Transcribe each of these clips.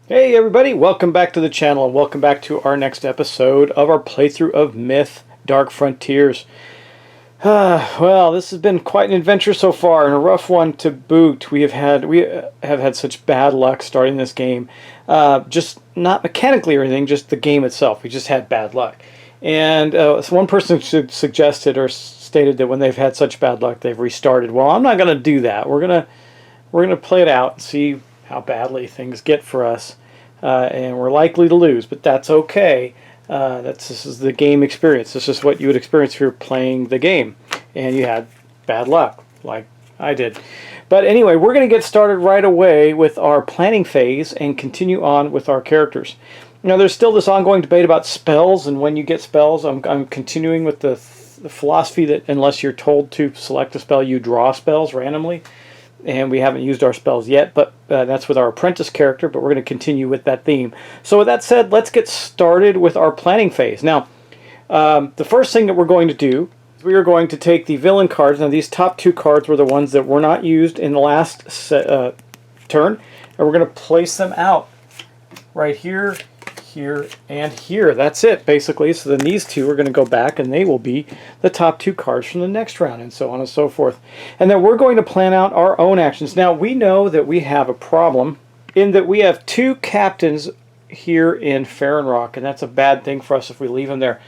Hey everybody, welcome back to the channel and welcome back to our next episode of our playthrough of Myth Dark Frontiers. Well, this has been quite an adventure so far and a rough one to boot. We have had such bad luck starting this game. Just not mechanically or anything, just the game itself. We just had bad luck. And so one person suggested or stated that when they've had such bad luck, they've restarted. Well, I'm not going to do that. We're gonna play it out and see how badly things get for us, and we're likely to lose, but that's okay. This is the game experience. This is what you would experience if you're playing the game and you had bad luck like I did. But anyway, we're going to get started right away with our planning phase and continue on with our characters. Now there's still this ongoing debate about spells and when you get spells. I'm continuing with the philosophy that unless you're told to select a spell, you draw spells randomly. And we haven't used our spells yet, but that's with our apprentice character, but we're going to continue with that theme. So with that said, let's get started with our planning phase. Now, the first thing that we're going to do is we are going to take the villain cards. Now, these top two cards were the ones that were not used in the last turn, and we're going to place them out right here, here, and here. That's it, basically. So then these two are going to go back, and they will be the top two cards from the next round, and so on and so forth. And then we're going to plan out our own actions. Now, we know that we have a problem in that we have two captains here in Farron Rock, and that's a bad thing for us if we leave them there.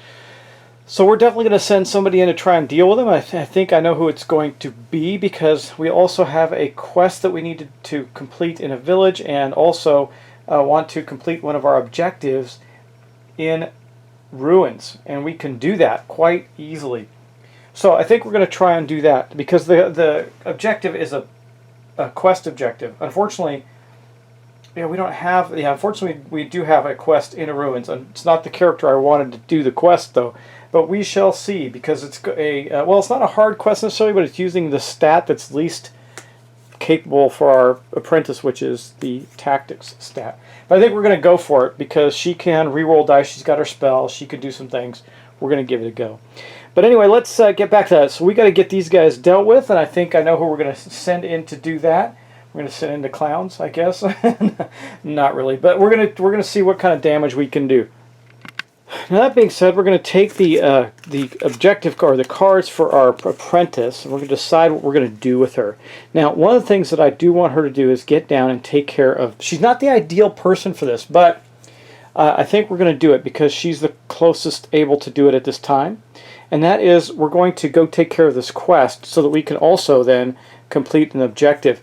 So we're definitely going to send somebody in to try and deal with them. I think I know who it's going to be, because we also have a quest that we need to complete in a village, and also want to complete one of our objectives in ruins, and we can do that quite easily. So I think we're going to try and do that, because the objective is a quest objective. Unfortunately, we don't have. Unfortunately, we do have a quest in a ruins. It's not the character I wanted to do the quest though, but we shall see, because it's well, it's not a hard quest necessarily, but it's using the stat that's least capable for our apprentice, which is the tactics stat. But I think we're going to go for it because she can reroll dice. She's got her spell. She could do some things. We're going to give it a go. But anyway, let's get back to that. So we got to get these guys dealt with, and I think I know who we're going to send in to do that. We're going to send in the clowns, I guess. Not really, but we're going to see what kind of damage we can do. Now that being said, we're going to take the objective card, the cards for our apprentice, and we're going to decide what we're going to do with her. Now, one of the things that I do want her to do is get down and take care of. She's not the ideal person for this, but I think we're going to do it because she's the closest able to do it at this time. And that is, we're going to go take care of this quest so that we can also then complete an objective.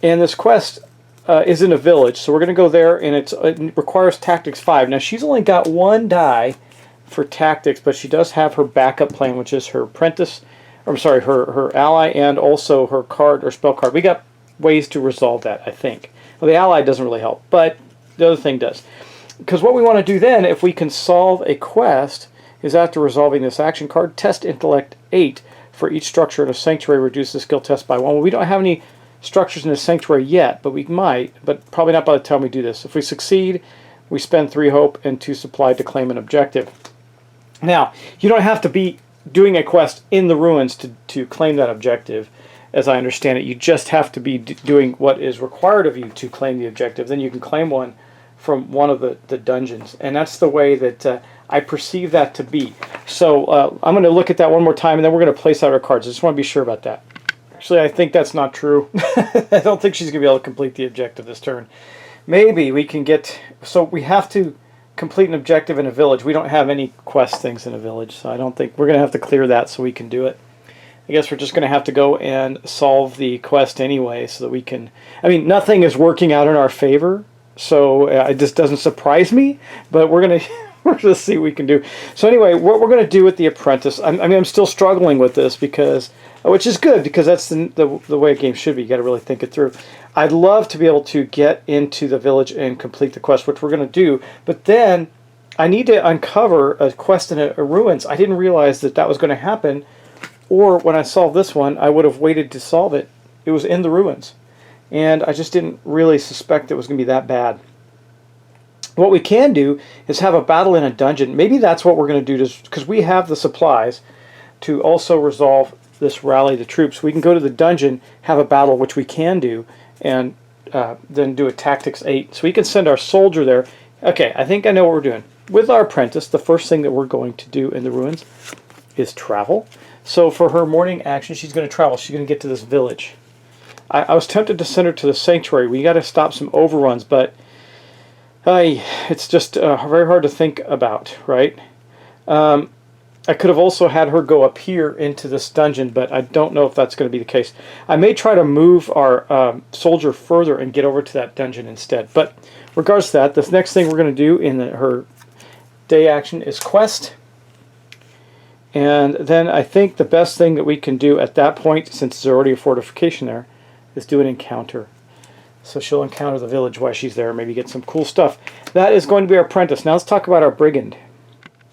And this quest is in a village, so we're going to go there, and it requires Tactics 5. Now, she's only got one die for Tactics, but she does have her backup plan, which is her apprentice, I'm sorry, her ally, and also her card or spell card. We got ways to resolve that, I think. Well, the ally doesn't really help, but the other thing does. Because what we want to do then, if we can solve a quest, is after resolving this action card, test Intellect 8 for each structure in a sanctuary, reduce the skill test by 1. Well, we don't have any structures in the sanctuary yet, but we might, but probably not by the time we do this. If we succeed, we spend 3 hope and 2 supply to claim an objective. Now, you don't have to be doing a quest in the ruins to claim that objective, as I understand it. You just have to be doing what is required of you to claim the objective. Then you can claim one from one of the dungeons, and that's the way that I perceive that to be. So I'm going to look at that one more time, and then we're going to place out our cards. I just want to be sure about that. Actually, I think that's not true. I don't think she's going to be able to complete the objective this turn. Maybe we can get... So we have to complete an objective in a village. We don't have any quest things in a village, so I don't think... We're going to have to clear that so we can do it. I guess we're just going to have to go and solve the quest anyway so that we can... I mean, nothing is working out in our favor, so it just doesn't surprise me, but we're going to... We're going to see what we can do. So anyway, what we're going to do with the apprentice, I'm still struggling with this, because, which is good, because that's the way a game should be. You got to really think it through. I'd love to be able to get into the village and complete the quest, which we're going to do, but then I need to uncover a quest in a ruins. I didn't realize that that was going to happen, or when I solved this one, I would have waited to solve it. It was in the ruins, and I just didn't really suspect it was going to be that bad. What we can do is have a battle in a dungeon. Maybe that's what we're going to do, because we have the supplies to also resolve this rally the troops. We can go to the dungeon, have a battle, which we can do, and then do a tactics 8. So we can send our soldier there. Okay, I think I know what we're doing. With our apprentice, the first thing that we're going to do in the ruins is travel. So for her morning action, she's going to travel. She's going to get to this village. I was tempted to send her to the sanctuary. We got to stop some overruns, but it's just very hard to think about, right? I could have also had her go up here into this dungeon, but I don't know if that's going to be the case. I may try to move our soldier further and get over to that dungeon instead. But regardless of that, the next thing we're going to do in her day action is quest. And then I think the best thing that we can do at that point, since there's already a fortification there, is do an encounter. So she'll encounter the village while she's there, maybe get some cool stuff. That is going to be our apprentice. Now let's talk about our brigand.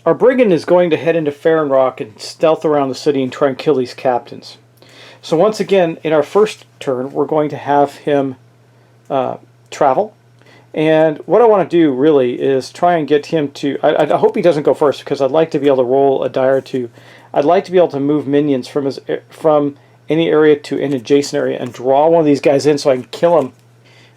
Our brigand is going to head into Farron Rock and stealth around the city and try and kill these captains. So once again, in our first turn, we're going to have him travel. And what I want to do really is try and get him to... I hope he doesn't go first, because I'd like to be able to roll a die or two. I'd like to be able to move minions from any area to an adjacent area and draw one of these guys in so I can kill him.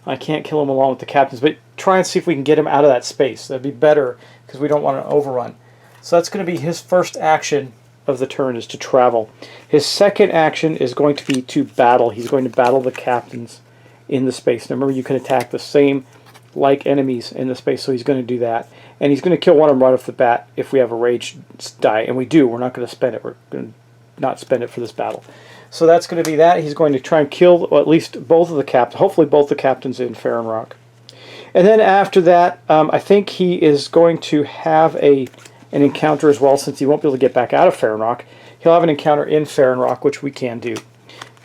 I can't kill him along with the captains, but try and see if we can get him out of that space. That'd be better, because we don't want to overrun. So that's going to be his first action of the turn, is to travel. His second action is going to be to battle. He's going to battle the captains in the space. Now remember, you can attack the same like enemies in the space, so he's going to do that. And he's going to kill one of them right off the bat if we have a rage die, and we do. We're not going to spend it. We're going to not spend it for this battle. So that's going to be that. He's going to try and kill at least both of the captains, hopefully both the captains in Farron Rock. And then after that, I think he is going to have an encounter as well, since he won't be able to get back out of Farron Rock. He'll have an encounter in Farron Rock, which we can do.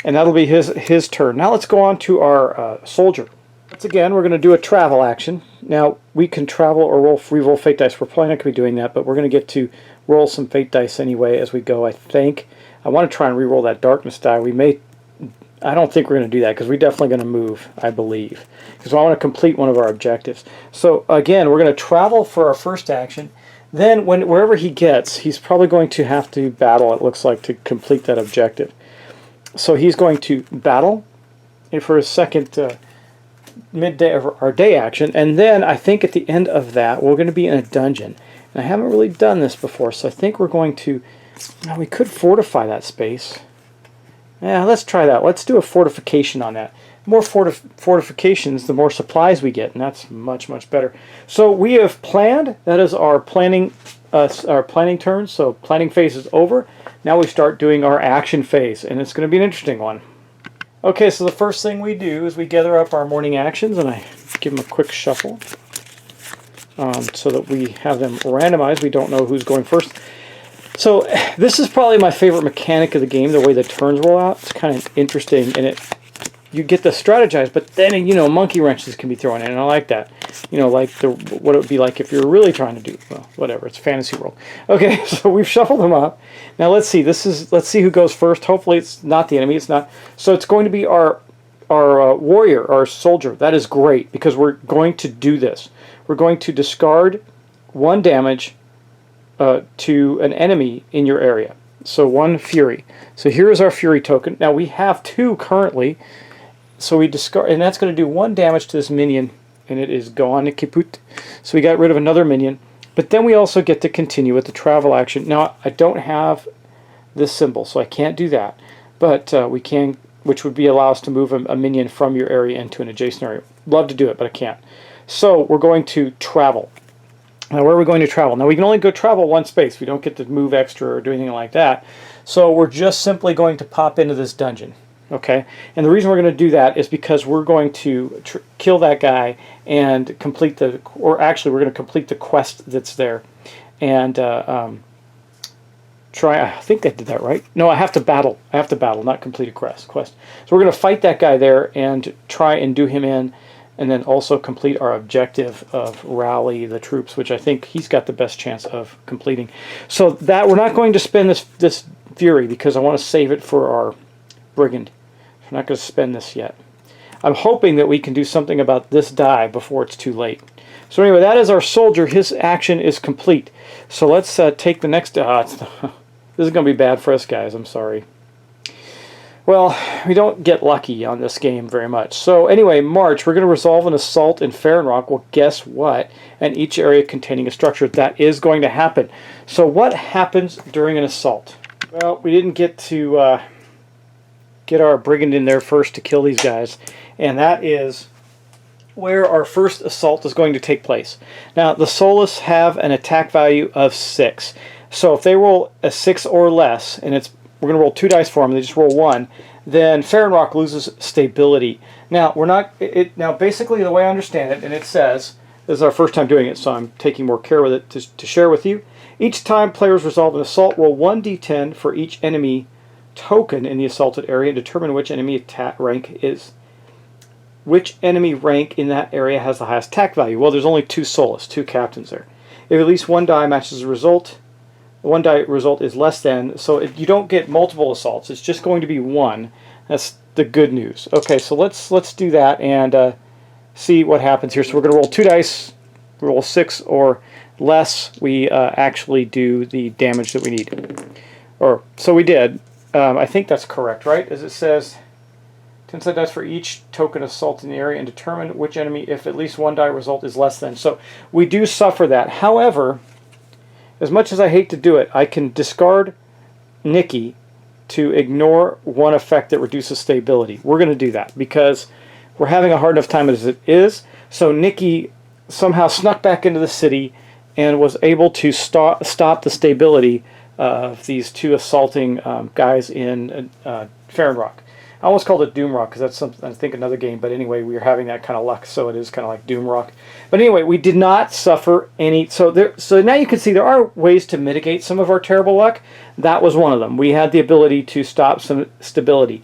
And that'll be his turn. Now let's go on to our soldier. Once again, we're going to do a travel action. Now, we can travel or re-roll fate dice. We're probably not going to be doing that, but we're going to get to roll some fate dice anyway as we go, I think. I want to try and re-roll that darkness die. I don't think we're going to do that, because we're definitely going to move, I believe, because I want to complete one of our objectives. So again, we're going to travel for our first action. Then wherever he gets, he's probably going to have to battle, it looks like, to complete that objective. So he's going to battle for his second midday of our day action, and then I think at the end of that we're going to be in a dungeon. And I haven't really done this before, so I think we're going to... Now, we could fortify that space. Yeah, let's try that. Let's do a fortification on that. The more fortifications, the more supplies we get, and that's much, much better. So we have planned. That is our planning turn. So planning phase is over. Now we start doing our action phase, and it's going to be an interesting one. Okay, so the first thing we do is we gather up our morning actions, and I give them a quick shuffle so that we have them randomized. We don't know who's going first. So this is probably my favorite mechanic of the game, the way the turns roll out. It's kind of interesting, and you get to strategize, but then, monkey wrenches can be thrown in, and I like that. Like what it would be like if you're really trying to do, well, whatever, it's fantasy world. Okay, so we've shuffled them up. Now let's see, let's see who goes first. Hopefully it's not the enemy, it's not. So it's going to be our warrior, our soldier. That is great, because we're going to do this. We're going to discard 1 damage to an enemy in your area. So 1 fury. So here is our fury token. Now we have 2 currently. So we discard, and that's going to do 1 damage to this minion, and it is gone kaput. So we got rid of another minion. But then we also get to continue with the travel action. Now I don't have this symbol, so I can't do that. But we can, which would be allow us to move a minion from your area into an adjacent area. Love to do it, but I can't. So we're going to travel. Now, where are we going to travel? Now, we can only go travel 1 space. We don't get to move extra or do anything like that. So we're just simply going to pop into this dungeon. Okay? And the reason we're going to do that is because we're going to kill that guy and complete we're going to complete the quest that's there. And I think I did that right. No, I have to battle. Not complete a quest. So we're going to fight that guy there and try and do him in, and then also complete our objective of rally the troops, which I think he's got the best chance of completing. So that we're not going to spend this fury, because I want to save it for our brigand. We're not going to spend this yet. I'm hoping that we can do something about this die before it's too late. So anyway, that is our soldier. His action is complete. So let's take the next... this is going to be bad for us, guys. I'm sorry. well, we don't get lucky on this game very much. So anyway, March, we're going to resolve an assault in Farron Rock. Well, guess what? And each area containing a structure. That is going to happen. So what happens during an assault? Well, we didn't get to get our brigand in there first to kill these guys. And that is where our first assault is going to take place. Now, the Soulless have an attack value of 6. So if they roll a 6 or less, and we're going to roll 2 dice for them, they just roll 1, then Farron Rock loses stability. Now, now basically the way I understand it, and it says, this is our first time doing it, so I'm taking more care with it to share with you. Each time players resolve an assault, roll 1d10 for each enemy token in the assaulted area and determine which enemy which enemy rank in that area has the highest attack value. Well, there's only 2 Soulless, 2 captains there. If at least one die matches the result, one die result is less than, so you don't get multiple assaults. It's just going to be 1. That's the good news. Okay, so let's do that and see what happens here. So we're going to roll 2 dice, roll 6 or less. We actually do the damage that we need. Or so we did. I think that's correct, right? As it says, 10 side dice for each token assault in the area and determine which enemy, if at least one die result is less than. So we do suffer that. However, as much as I hate to do it, I can discard Nikki to ignore one effect that reduces stability. We're going to do that because we're having a hard enough time as it is. So Nikki somehow snuck back into the city and was able to stop the stability of these 2 assaulting guys in Farron Rock. I almost called it Doom Rock because that's something, I think, another game. But anyway, we were having that kind of luck, so it is kind of like Doom Rock. But anyway, we did not suffer any. So now you can see there are ways to mitigate some of our terrible luck. That was one of them. We had the ability to stop some instability,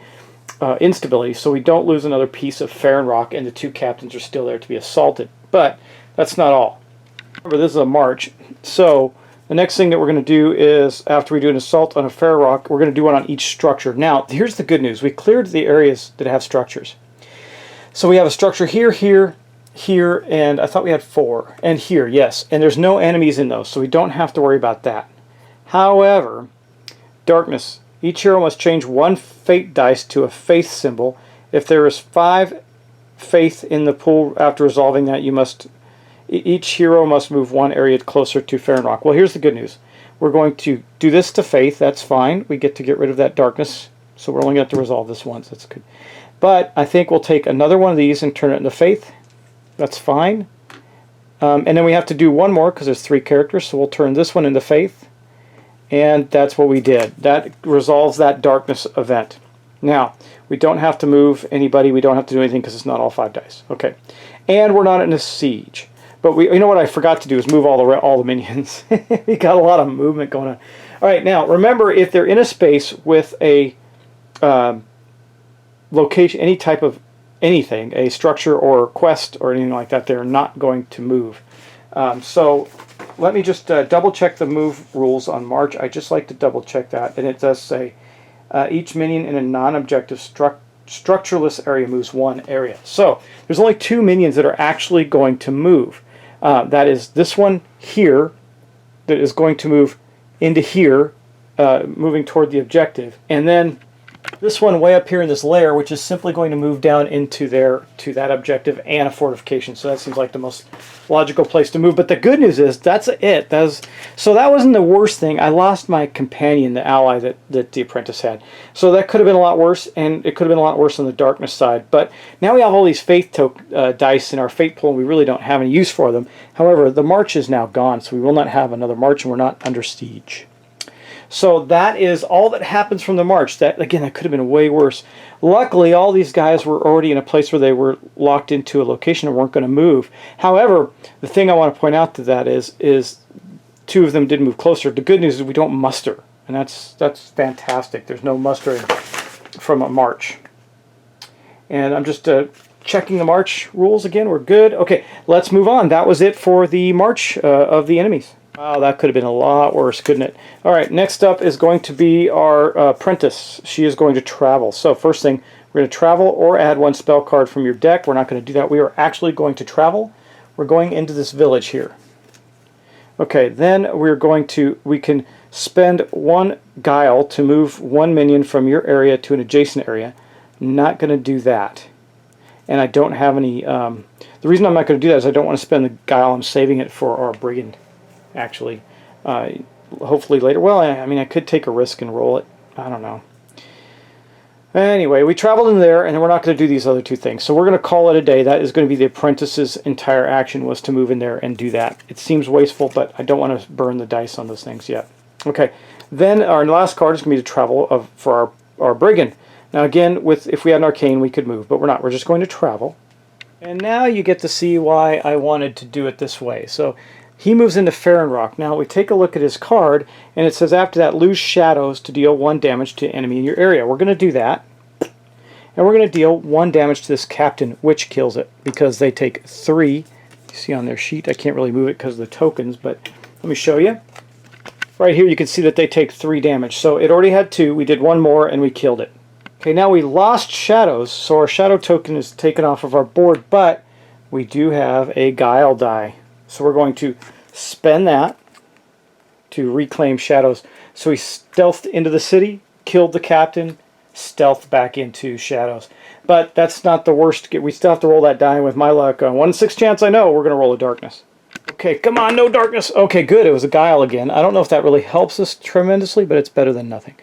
so we don't lose another piece of Farron Rock, and the 2 captains are still there to be assaulted. But that's not all. Remember, this is a march, so the next thing that we're going to do is, after we do an assault on a Farron Rock, we're going to do one on each structure. Now, here's the good news. We cleared the areas that have structures. So we have a structure here, here, here, and I thought we had 4. And here, yes. And there's no enemies in those, so we don't have to worry about that. However, darkness. Each hero must change 1 fate dice to a faith symbol. If there is 5 faith in the pool after resolving that, each hero must move 1 area closer to Farron Rock. Well, here's the good news. We're going to do this to faith. That's fine. We get to get rid of that darkness. So we're only going to have to resolve this once. That's good. But I think we'll take another one of these and turn it into faith. That's fine. And then we have to do one more because there's 3 characters. So we'll turn this one into faith. And that's what we did. That resolves that darkness event. Now, we don't have to move anybody. We don't have to do anything because it's not all 5 dice. Okay. And we're not in a siege. But you know what I forgot to do is move all the minions. We got a lot of movement going on. All right, now remember, if they're in a space with a location, any type of anything, a structure or quest or anything like that, they're not going to move. So let me just double check the move rules on March. I just like to double check that, and it does say each minion in a non-objective structureless area moves 1 area. So there's only 2 minions that are actually going to move. That is this one here that is going to move into here, moving toward the objective, and then this one way up here in this layer, which is simply going to move down into there to that objective and a fortification. So that seems like the most logical place to move. But the good news is that's it. So that wasn't the worst thing. I lost my companion, the ally that the apprentice had. So that could have been a lot worse, and it could have been a lot worse on the darkness side. But now we have all these faith dice in our fate pool, and we really don't have any use for them. However, the march is now gone, so we will not have another march, and we're not under siege. So that is all that happens from the march. That, again, that could have been way worse. Luckily, all these guys were already in a place where they were locked into a location and weren't going to move. However, the thing I want to point out to that is 2 of them did move closer. The good news is we don't muster, and that's fantastic. There's no mustering from a march. And I'm just checking the march rules again. We're good. Okay, let's move on. That was it for the march of the enemies. Wow, that could have been a lot worse, couldn't it? All right, next up is going to be our apprentice. She is going to travel. So first thing, we're going to travel or add 1 spell card from your deck. We're not going to do that. We are actually going to travel. We're going into this village here. Okay, then we can spend 1 guile to move 1 minion from your area to an adjacent area. Not going to do that. And I don't have any... the reason I'm not going to do that is I don't want to spend the guile. I'm saving it for our brigand, actually. Hopefully later. Well, I mean, I could take a risk and roll it. I don't know. Anyway, we traveled in there, and we're not going to do these other 2 things. So we're going to call it a day. That is going to be the apprentice's entire action, was to move in there and do that. It seems wasteful, but I don't want to burn the dice on those things yet. Okay, then our last card is going to be to travel for our brigand. Now again, if we had an arcane, we could move, but we're not. We're just going to travel. And now you get to see why I wanted to do it this way. So he moves into Farronrock. Now we take a look at his card, and it says after that, lose shadows to deal 1 damage to enemy in your area. We're going to do that. And we're going to deal 1 damage to this captain, which kills it, because they take 3. You see on their sheet, I can't really move it because of the tokens, but let me show you. Right here you can see that they take 3 damage. So it already had 2. We did 1 more, and we killed it. Okay, now we lost shadows, so our shadow token is taken off of our board, but we do have a guile die. So we're going to spend that to reclaim shadows. So we stealthed into the city, killed the captain, stealthed back into shadows. But that's not the worst. We still have to roll that die. With my luck, on 1 in 6 chance I know, we're going to roll a darkness. Okay, come on, no darkness. Okay, good. It was a guile again. I don't know if that really helps us tremendously, but it's better than nothing.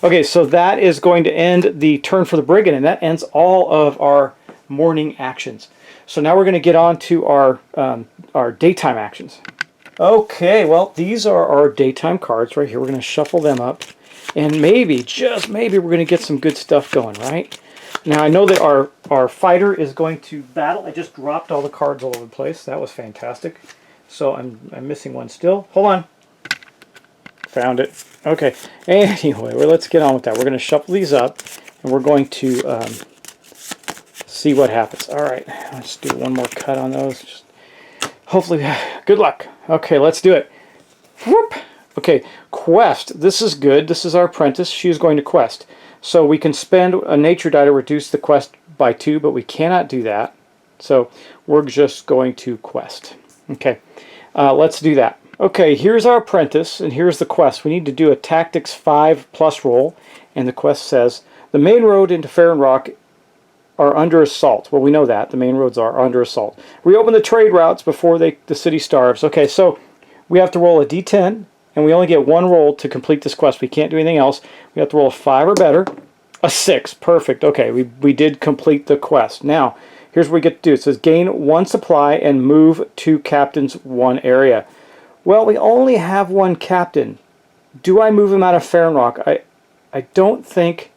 Okay, so that is going to end the turn for the brigand, and that ends all of our morning actions. So now we're going to get on to our daytime actions. Okay, well, these are our daytime cards right here. We're going to shuffle them up, and maybe, just maybe, we're going to get some good stuff going, right? Now, I know that our fighter is going to battle. I just dropped all the cards all over the place. That was fantastic. So I'm missing one still. Hold on. Found it. Okay. Anyway, well, let's get on with that. We're going to shuffle these up, and we're going to see what happens. All right. Let's do one more cut on those. Just hopefully, good luck. Okay, let's do it. Whoop. Okay, quest. This is good. This is our apprentice. She is going to quest. So we can spend a nature die to reduce the quest by 2, but we cannot do that. So we're just going to quest. Okay, let's do that. Okay, here's our apprentice, and here's the quest. We need to do a Tactics 5+ roll, and the quest says, the main road into Farronrock are under assault. Well, we know that. The main roads are under assault. Reopen the trade routes before the city starves. Okay, so we have to roll a d10, and we only get 1 roll to complete this quest. We can't do anything else. We have to roll a 5 or better. A 6. Perfect. Okay, we did complete the quest. Now, here's what we get to do. It says gain 1 supply and move 2 captains 1 area. Well, we only have 1 captain. Do I move him out of Farronrock? I don't think...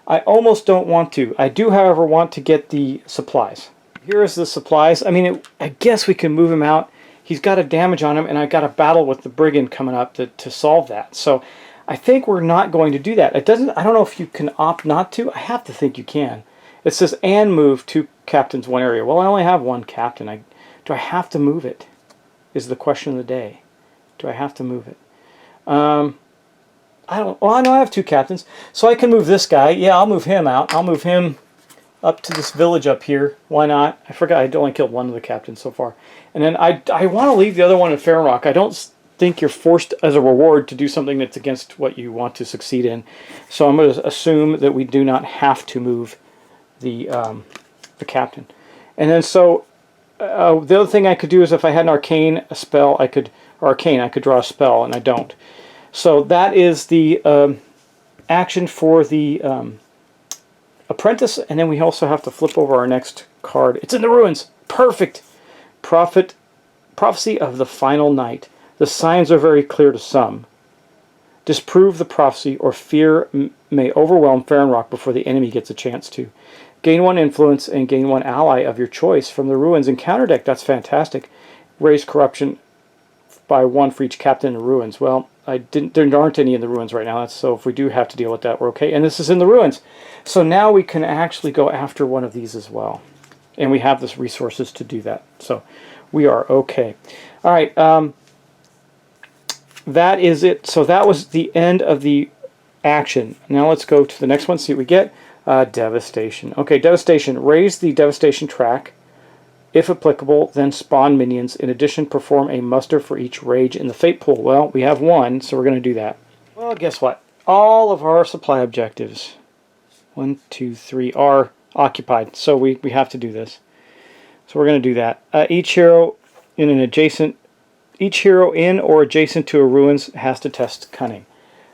I almost don't want to. I do, however, want to get the supplies. Here is the supplies. I mean, I guess we can move him out. He's got a damage on him, and I've got a battle with the brigand coming up to solve that. So I think we're not going to do that. I don't know if you can opt not to. I have to think you can. It says, and move 2 captains 1 area. Well, I only have 1 captain. Do I have to move it? Is the question of the day. Do I have to move it? I don't... Well, I know I have 2 captains. So I can move this guy. Yeah, I'll move him out. I'll move him up to this village up here. Why not? I forgot I only killed 1 of the captains so far. And then I want to leave the other one in Farronrock. I don't think you're forced as a reward to do something that's against what you want to succeed in. So I'm going to assume that we do not have to move the captain. And then so the other thing I could do is if I had an arcane spell, I could draw a spell, and I don't. So that is the action for the apprentice, and then we also have to flip over our next card. It's in the ruins. Perfect. Prophecy of the final night. The signs are very clear to some. Disprove the prophecy, or fear may overwhelm Farronrock before the enemy gets a chance to. Gain 1 influence and gain 1 ally of your choice from the ruins in counter deck. That's fantastic. Raise corruption by 1 for each captain in the ruins. Well, there aren't any in the ruins right now, so if we do have to deal with that, we're okay. And this is in the ruins. So now we can actually go after one of these as well. And we have the resources to do that. So we are okay. All right. That is it. So that was the end of the action. Now let's go to the next one, see what we get. Devastation. Okay, Devastation. Raise the Devastation track. If applicable, then spawn minions. In addition, perform a muster for each rage in the fate pool. Well, we have 1, so we're going to do that. Well, guess what? All of our supply objectives, 1, 2, 3, are occupied. So we have to do this. So we're going to do that. Each hero in or adjacent to a ruins has to test cunning.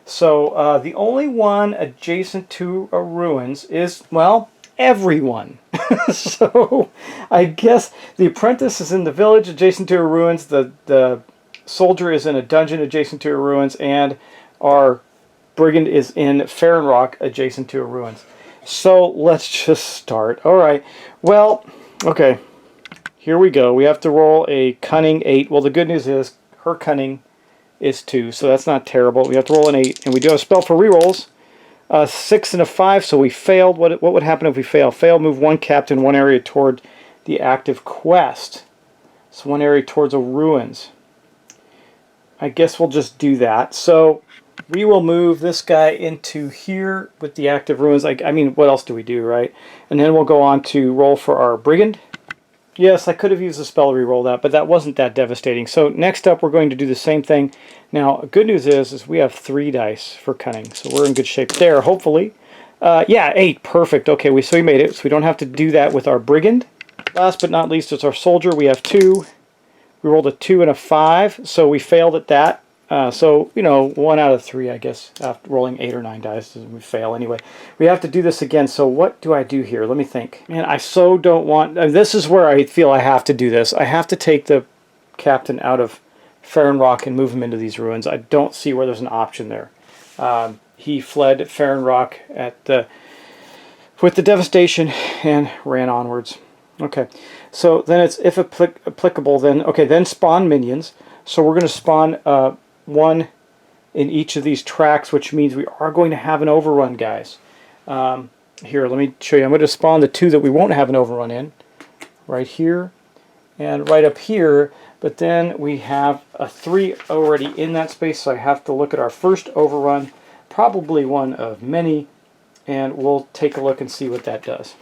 So the only one adjacent to a ruins is, well, everyone. So I guess the apprentice is in the village adjacent to a ruins, the soldier is in a dungeon adjacent to a ruins, and our brigand is in Farron Rock adjacent to a ruins. So let's just start. Alright, well, okay, here we go. We have to roll a cunning 8. Well, the good news is her cunning is 2, so that's not terrible. We have to roll an 8, and we do have a spell for rerolls. 6 and a 5, so we failed. What would happen if we fail? Fail, move one captain one area toward the active quest. So one area towards a ruins. I guess we'll just do that. So we will move this guy into here with the active ruins. I mean, what else do we do, right? And then we'll go on to roll for our brigand. Yes, I could have used a spell to reroll that, but that wasn't that devastating. So next up, we're going to do the same thing. Now, good news is we have 3 dice for cunning, so we're in good shape there, hopefully. Yeah, 8, perfect. Okay, so we made it, so we don't have to do that with our brigand. Last but not least, it's our soldier. We have 2. We rolled a 2 and a 5, so we failed at that. So, you know, 1 out of 3, I guess, after rolling 8 or 9 dice, we fail anyway. We have to do this again, so what do I do here? Let me think. Man, I so don't want... this is where I feel I have to do this. I have to take the captain out of Farron Rock and move him into these ruins. I don't see where there's an option there. He fled Farron Rock with the devastation and ran onwards. Okay, so then it's, if applicable, then spawn minions. So we're going to spawn... 1 in each of these tracks, which means we are going to have an overrun, guys. Here, let me show you. I'm going to spawn the 2 that we won't have an overrun in, right here and right up here, but then we have a 3 already in that space, so I have to look at our first overrun, probably one of many, and we'll take a look and see what that does.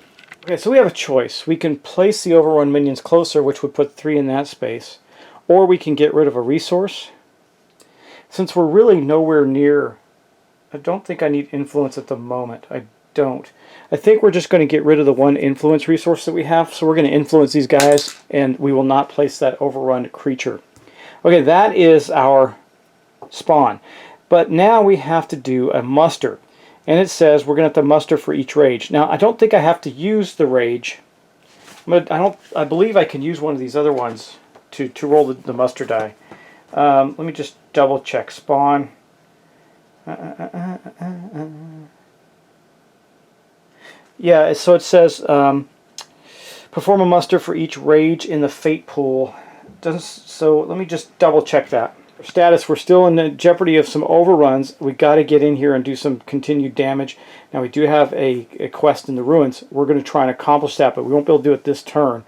Okay, so we have a choice. We can place the overrun minions closer, which would put 3 in that space, or we can get rid of a resource. Since we're really nowhere near, I don't think I need influence at the moment. I don't. I think we're just going to get rid of the 1 influence resource that we have. So we're going to influence these guys, and we will not place that overrun creature. Okay, that is our spawn. But now we have to do a muster. And it says we're going to have to muster for each rage. Now, I don't think I have to use the rage. But I believe I can use one of these other ones to roll the muster die. Let me just double check. Spawn. Yeah, so it says perform a muster for each rage in the fate pool. So let me just double check that. Status, we're still in the jeopardy of some overruns. We got to get in here and do some continued damage. Now we do have a quest in the ruins. We're going to try and accomplish that, but we won't be able to do it this turn.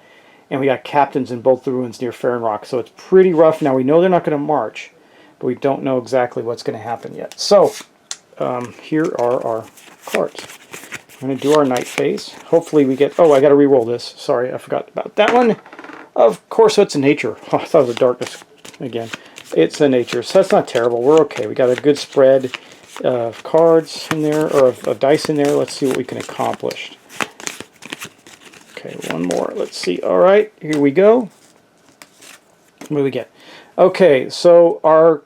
And we got captains in both the ruins near Farron Rock, so it's pretty rough. Now we know they're not going to march, but we don't know exactly what's going to happen yet. So here are our cards. I'm going to do our night phase. Hopefully we get... Oh, I got to re-roll this. Sorry, I forgot about that one. Of course, it's a nature. Oh, I thought it was a darkness again. It's a nature, so that's not terrible. We're okay. We got a good spread of cards in there, or of dice in there. Let's see what we can accomplish. Okay, one more. Let's see. All right, here we go. What do we get? Okay, so our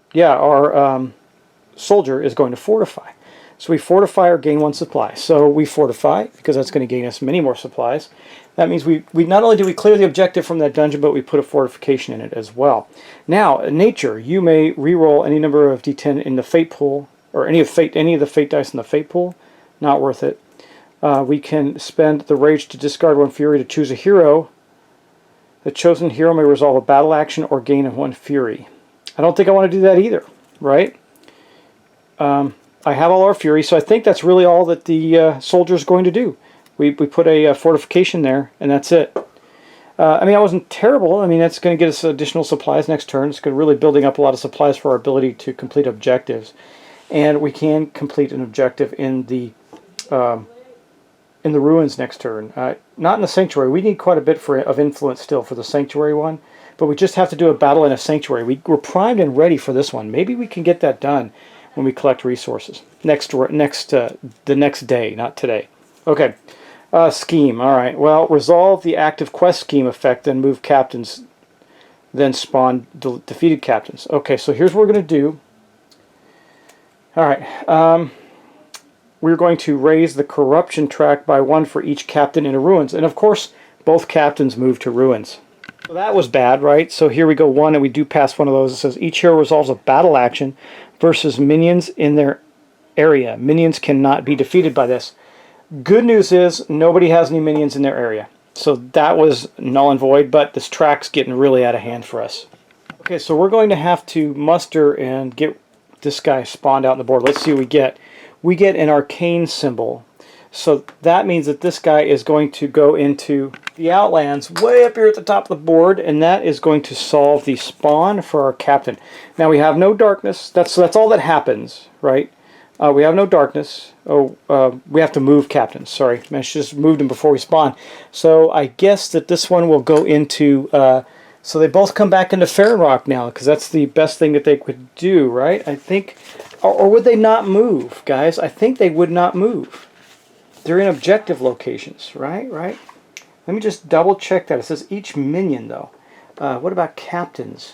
soldier is going to fortify. So we fortify or gain 1 supply. So we fortify because that's going to gain us many more supplies. That means we not only do we clear the objective from that dungeon, but we put a fortification in it as well. Now, nature, you may re-roll any number of d10 in the fate pool, or any of the fate dice in the fate pool. Not worth it. We can spend the rage to discard 1 fury to choose a hero. The chosen hero may resolve a battle action or gain 1 fury. I don't think I want to do that either, right? I have all our fury, so I think that's really all that the soldier is going to do. We put a fortification there, and that's it. I mean, that wasn't terrible. I mean, that's going to get us additional supplies next turn. It's going to really building up a lot of supplies for our ability to complete objectives. And we can complete an objective in the ruins next turn. Not in the sanctuary. We need quite a bit of influence still for the sanctuary one, but we just have to do a battle in a sanctuary. We're primed and ready for this one. Maybe we can get that done. when we collect resources. The next day, not today. Okay. Scheme. All right. Well, resolve the active quest scheme effect, then move captains, then spawn defeated captains. Okay, so here's what we're going to do. All right. We're going to raise the corruption track by 1 for each captain in a ruins. And of course, both captains move to ruins. So that was bad, right? So here we go 1, and we do pass one of those. It says each hero resolves a battle action versus minions in their area. Minions cannot be defeated by this. Good news is nobody has any minions in their area. So that was null and void, but this track's getting really out of hand for us. Okay, so we're going to have to muster and get this guy spawned out on the board. Let's see what we get. We get an arcane symbol. So that means that this guy is going to go into the Outlands way up here at the top of the board, and that is going to solve the spawn for our captain. Now we have no darkness. That's all that happens, right? We have no darkness. We have to move captains. Sorry, I just moved them before we spawn. So I guess that this one will go into... so they both come back into Farron Rock now, because that's the best thing that they could do, right? I think... Or would they not move, guys? I think they would not move. They're in objective locations, right? Right? Let me just double check that. It says each minion, though. What about captains?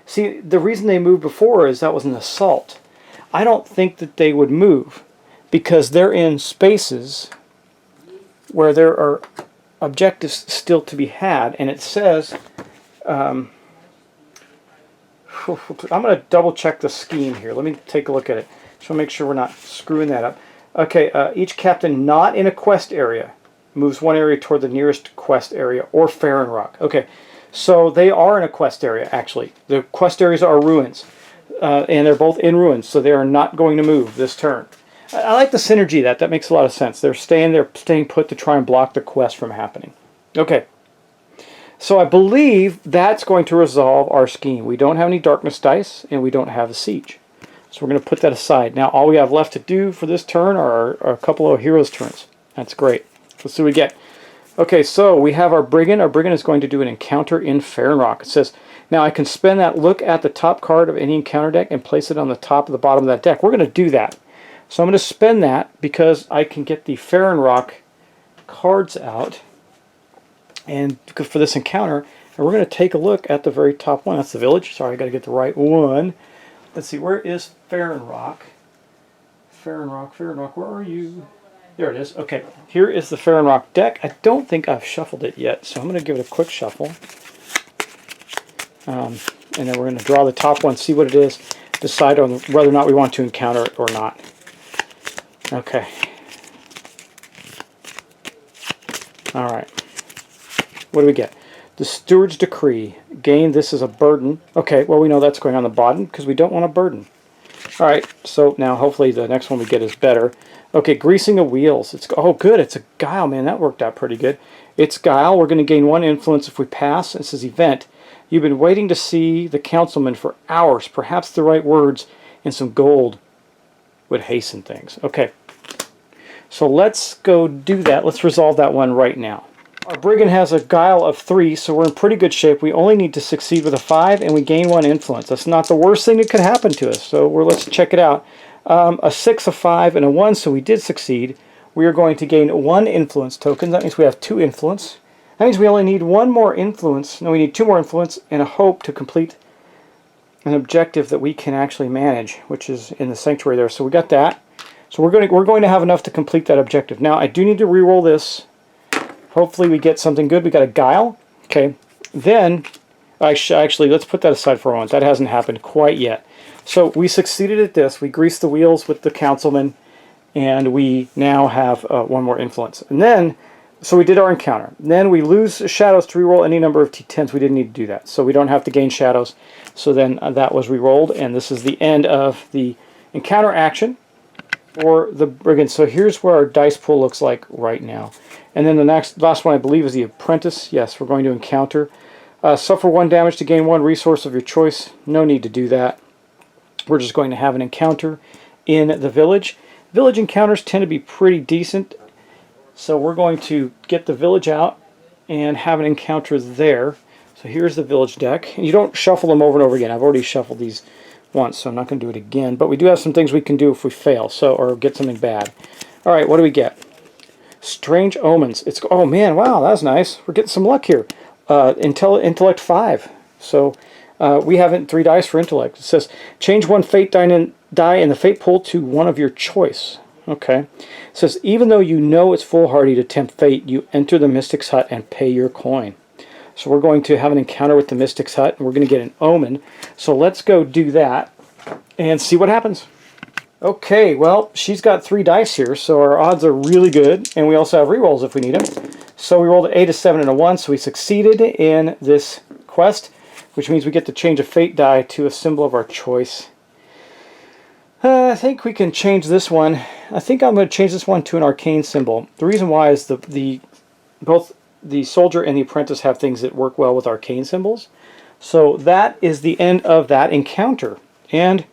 See, the reason they moved before is that was an assault. I don't think that they would move because they're in spaces where there are objectives still to be had, and it says... I'm going to double check the scheme here. Let me take a look at it. Just want to make sure we're not screwing that up. Okay, each captain not in a quest area moves 1 area toward the nearest quest area or Farron Rock. Okay, so they are in a quest area, actually. The quest areas are ruins, and they're both in ruins, so they are not going to move this turn. I like the synergy of that. That makes a lot of sense. They're staying put to try and block the quest from happening. Okay, so I believe that's going to resolve our scheme. We don't have any darkness dice, and we don't have a siege. So we're going to put that aside. Now all we have left to do for this turn are a couple of heroes' turns. That's great. Let's see what we get. Okay, so we have our Brigand. Our Brigand is going to do an encounter in Farron Rock. It says, now I can spend that look at the top card of any encounter deck and place it on the top of the bottom of that deck. We're going to do that. So I'm going to spend that because I can get the Farron Rock cards out and for this encounter. And we're going to take a look at the very top one. That's the village. Sorry, I got to get the right one. Let's see, where is Farron Rock? Farron Rock, where are you? There it is. Okay, here is the Farron Rock deck. I don't think I've shuffled it yet, so I'm going to give it a quick shuffle. And then we're going to draw the top one, see what it is, decide on whether or not we want to encounter it or not. Okay. All right. What do we get? The Steward's Decree. Gain this as a burden. Okay, well we know that's going on the bottom because we don't want a burden. Alright, so now hopefully the next one we get is better. Okay, Greasing the Wheels. Oh good, it's a Guile, man. That worked out pretty good. It's Guile. We're going to gain 1 influence if we pass. It says Event. You've been waiting to see the councilman for hours. Perhaps the right words and some gold would hasten things. Okay, so let's go do that. Let's resolve that one right now. Our Brigand has a Guile of 3, so we're in pretty good shape. We only need to succeed with a 5, and we gain 1 influence. That's not the worst thing that could happen to us, so let's check it out. A 6, a 5, and a 1, so we did succeed. We are going to gain 1 influence token. That means we have 2 influence. That means we only need 1 more influence. No, we need 2 more influence and a hope to complete an objective that we can actually manage, which is in the sanctuary there. So we got that. So we're going to have enough to complete that objective. Now, I do need to re-roll this. Hopefully we get something good. We got a Guile. Okay. Then, actually, let's put that aside for a moment. That hasn't happened quite yet. So we succeeded at this. We greased the wheels with the councilman, and we now have 1 more influence. And then, so we did our encounter. Then we lose shadows to reroll any number of T10s. We didn't need to do that. So we don't have to gain shadows. So then that was rerolled, and this is the end of the encounter action for the Brigand. So here's where our dice pool looks like right now. And then the last one, I believe, is the Apprentice. Yes, we're going to encounter. Suffer 1 damage to gain 1 resource of your choice. No need to do that. We're just going to have an encounter in the village. Village encounters tend to be pretty decent. So we're going to get the village out and have an encounter there. So here's the village deck. You don't shuffle them over and over again. I've already shuffled these once, so I'm not going to do it again. But we do have some things we can do if we fail, so or get something bad. All right, what do we get? Strange Omens. It's oh man, wow, that's nice. We're getting some luck here. Intellect 5. So we have 3 dice for intellect. It says change one fate die in the fate pool to one of your choice. Okay. It says even though you know it's foolhardy to tempt fate, you enter the Mystic's Hut and pay your coin. So we're going to have an encounter with the Mystic's Hut, and we're going to get an omen. So let's go do that and see what happens. Okay, well, she's got 3 dice here, so our odds are really good, and we also have rerolls if we need them. So we rolled an 8, a 7, and a 1, so we succeeded in this quest, which means we get to change a fate die to a symbol of our choice. I think we can change this one. I think I'm going to change this one to an arcane symbol. The reason why is both the soldier and the apprentice have things that work well with arcane symbols. So that is the end of that encounter. And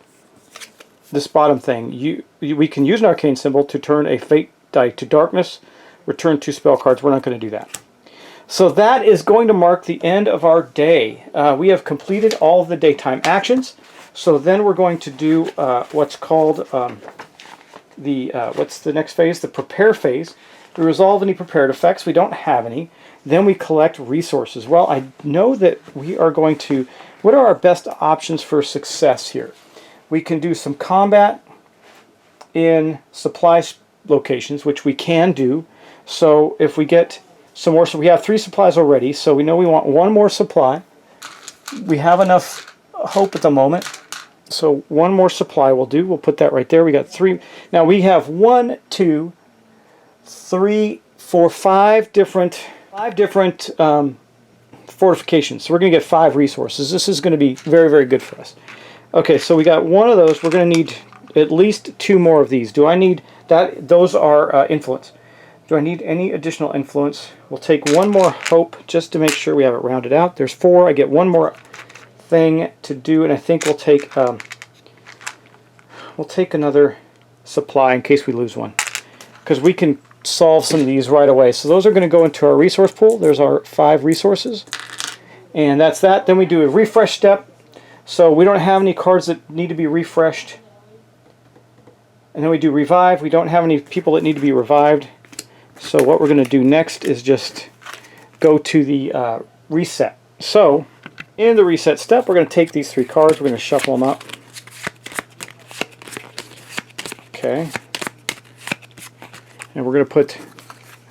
this bottom thing, we can use an arcane symbol to turn a fate die to darkness, return 2 spell cards. We're not going to do that. So that is going to mark the end of our day. We have completed all of the daytime actions. So then we're going to do what's called what's the next phase? The prepare phase. We resolve any prepared effects. We don't have any. Then we collect resources. Well, I know that we are going to... What are our best options for success here? We can do some combat in supply locations, which we can do. So if we get some more... So we have 3 supplies already, so we know we want 1 more supply. We have enough hope at the moment. So 1 more supply will do. We'll put that right there. We got 3. Now we have 1, 2, 3, 4, 5 different fortifications. So we're going to get 5 resources. This is going to be very, very good for us. Okay, so we got 1 of those. We're going to need at least 2 more of these. Do I need that? Those are influence. Do I need any additional influence? We'll take 1 more hope just to make sure we have it rounded out. There's 4. I get 1 more thing to do, and I think we'll take another supply in case we lose one, because we can solve some of these right away. So those are going to go into our resource pool. There's our 5 resources, and that's that. Then we do a refresh step. So we don't have any cards that need to be refreshed, and then we do revive. We don't have any people that need to be revived. So what we're going to do next is just go to the reset. So in the reset step, we're going to take these 3 cards, we're going to shuffle them up. Okay. And we're going to put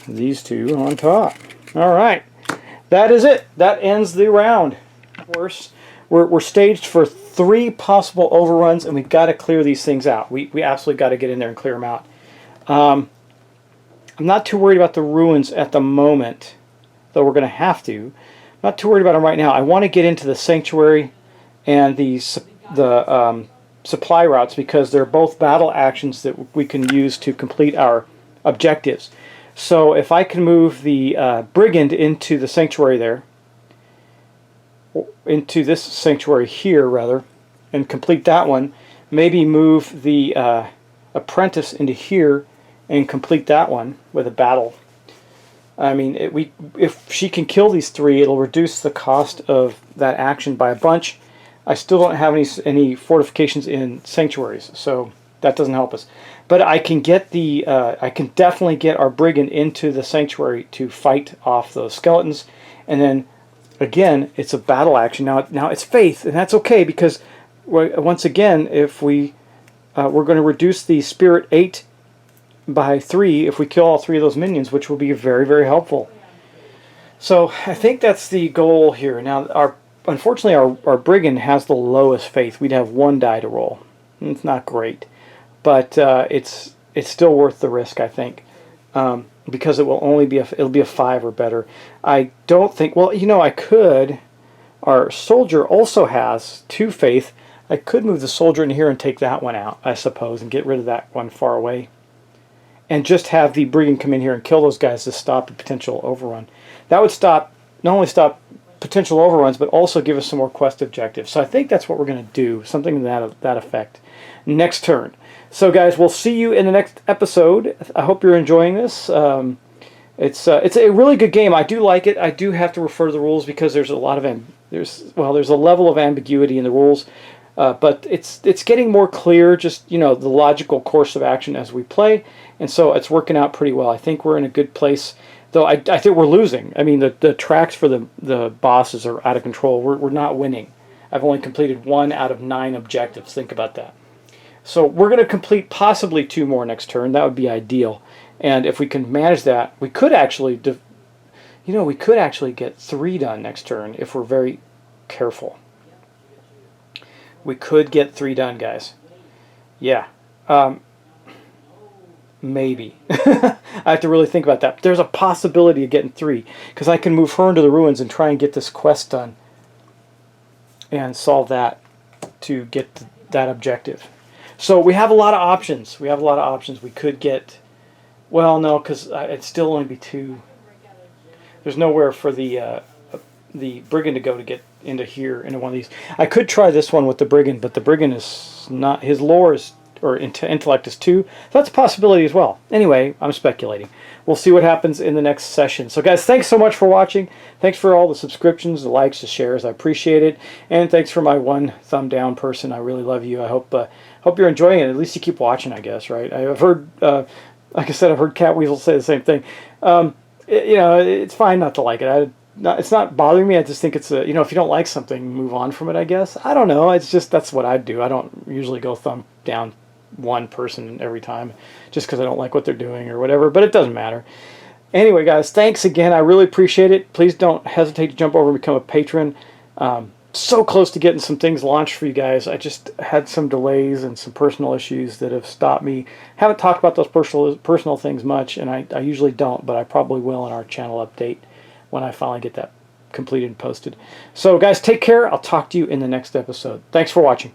these 2 on top. Alright. That is it. That ends the round. Of course, we're staged for 3 possible overruns, and we've got to clear these things out. We absolutely got to get in there and clear them out. I'm not too worried about the ruins at the moment, though we're going to have to. Not too worried about them right now. I want to get into the sanctuary and the supply routes, because they're both battle actions that we can use to complete our objectives. So if I can move the brigand into the sanctuary there, into this sanctuary here rather, and complete that one, maybe move the apprentice into here and complete that one with a battle. I mean, if she can kill these 3, it'll reduce the cost of that action by a bunch. I still don't have any fortifications in sanctuaries, so that doesn't help us. But I can get I can definitely get our brigand into the sanctuary to fight off those skeletons, and then again, it's a battle action. Now it's faith, and that's okay, because once again, if we're going to reduce the spirit 8 by 3 if we kill all 3 of those minions, which will be very, very helpful. So I think that's the goal here. Now, unfortunately, our brigand has the lowest faith. We'd have 1 die to roll. It's not great, but it's still worth the risk, I think, because it will only be it'll be a 5 or better. I don't think. Well, you know, I could. Our soldier also has 2 faith. I could move the soldier in here and take that one out, I suppose, and get rid of that one far away, and just have the brigand come in here and kill those guys to stop a potential overrun. That would not only stop potential overruns, but also give us some more quest objectives. So I think that's what we're going to do, something to that effect, next turn. So guys, we'll see you in the next episode. I hope you're enjoying this. It's a really good game. I do like it. I do have to refer to the rules because there's a lot of there's a level of ambiguity in the rules. But it's getting more clear, just, the logical course of action as we play, and so it's working out pretty well. I think we're in a good place, though I think we're losing. I mean, the tracks for the bosses are out of control. We're not winning. I've only completed 1 out of 9 objectives. Think about that. So we're going to complete possibly 2 more next turn. That would be ideal. And if we can manage that, we could actually, we could actually get 3 done next turn if we're very careful. We could get 3 done, guys. Yeah. Maybe. I have to really think about that. There's a possibility of getting 3, because I can move her into the ruins and try and get this quest done and solve that to get that objective. So we have a lot of options. We could get, well, no, because it'd still only be 2. There's nowhere for the brigand to go to get into here, into one of these. I could try this one with the brigand, but the brigand is not, his lore is, or intellect is 2. So that's a possibility as well. Anyway, I'm speculating. We'll see what happens in the next session. So guys, thanks so much for watching. Thanks for all the subscriptions, the likes, the shares. I appreciate it. And thanks for my 1 thumb down person. I really love you. I hope you're enjoying it. At least you keep watching, I guess, right? I've heard, like I said, I've heard Cat Weasel say the same thing. It's fine not to like it. It's not bothering me. I just think it's if you don't like something, move on from it, I guess. I don't know. It's just, that's what I do. I don't usually go thumb down 1 person every time just because I don't like what they're doing or whatever, but it doesn't matter. Anyway, guys, thanks again. I really appreciate it. Please don't hesitate to jump over and become a patron. So close to getting some things launched for you guys. I just had some delays and some personal issues that have stopped me. Haven't talked about those personal things much, and I usually don't, but I probably will in our channel update when I finally get that completed and posted. So guys, take care. I'll talk to you in the next episode. Thanks for watching.